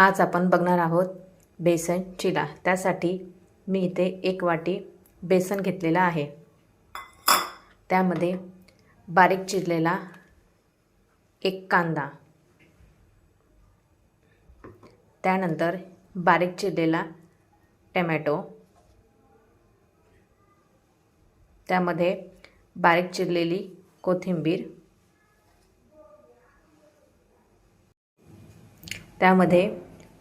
आज आपण बघणार आहोत बेसन चिला। त्यासाठी मी इथे 1 वाटी बेसन घेतलेला आहे। त्यामध्ये बारीक चिरलेला 1 कांदा, त्यानंतर बारीक चिरलेला टोमॅटो, त्यामध्ये बारीक चिरलेली कोथिंबीर, त्यामध्ये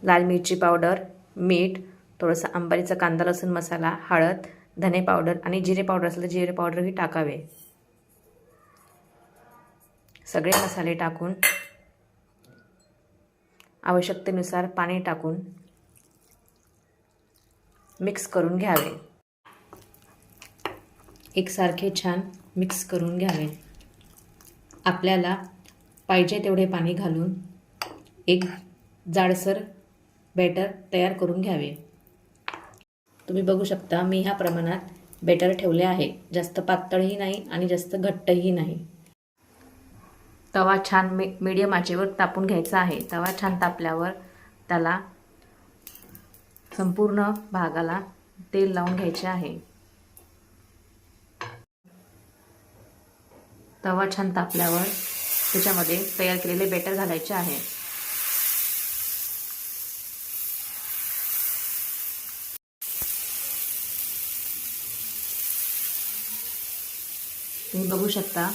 लाल मिरची पावडर, मीठ, थोडासा अंबारीचा कांदा लसूण मसाला, हळद, धने पावडर आणि जिरे पावडर असेल तर जिरे पावडरही टाकावे। सगळे मसाले टाकून आवश्यकतेनुसार पाणी टाकून मिक्स करून घ्यावे। एकसारखे छान मिक्स करून घ्यावे। आपल्याला पाहिजे तेवढे पाणी घालून एक जाडसर बॅटर तयार करून घ्यावे। तुम्ही बघू शकता मी ह्या प्रमाणात बॅटर ठेवले आहे। जास्त पातळही नाही आणि जास्त घट्टही नाही। तवा छान मीडियम आचेवर तापून घ्यायचा आहे। तवा छान तापल्यावर त्याला संपूर्ण भागाला तेल लावून घ्यायचे आहे। तवा छान तापल्यावर त्याच्यामध्ये तयार केलेले बॅटर घालायचे आहे। तुम्ही बघू शकता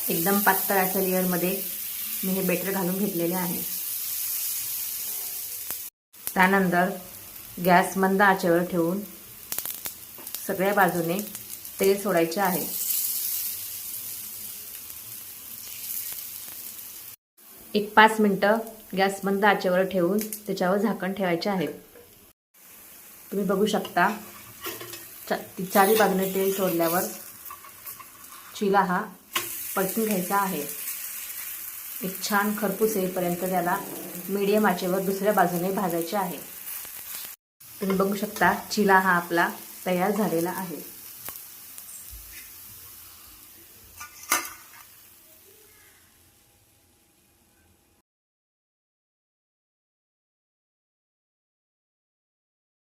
एकदम पातळ अशा लेयरमध्ये मी हे बॅटर घालून घेतलेले आहे। त्यानंतर गॅस मंद आचेवर ठेवून सगळ्या बाजूने तेल सोडायचे आहे। एक 5 मिनिटं गॅस मंद आचेवर ठेवून त्याच्यावर झाकण ठेवायचे आहे। तुम्ही बघू शकता चारी बाजूने तेल सोडल्यावर चिला हा परतून घ्यायचा आहे। एक छान खरपूस येईपर्यंत त्याला मीडियम आचेवर दुसऱ्या बाजूने भाजायचे आहे। तुम्ही बघू शकता चिला हा आपला तयार झालेला आहे।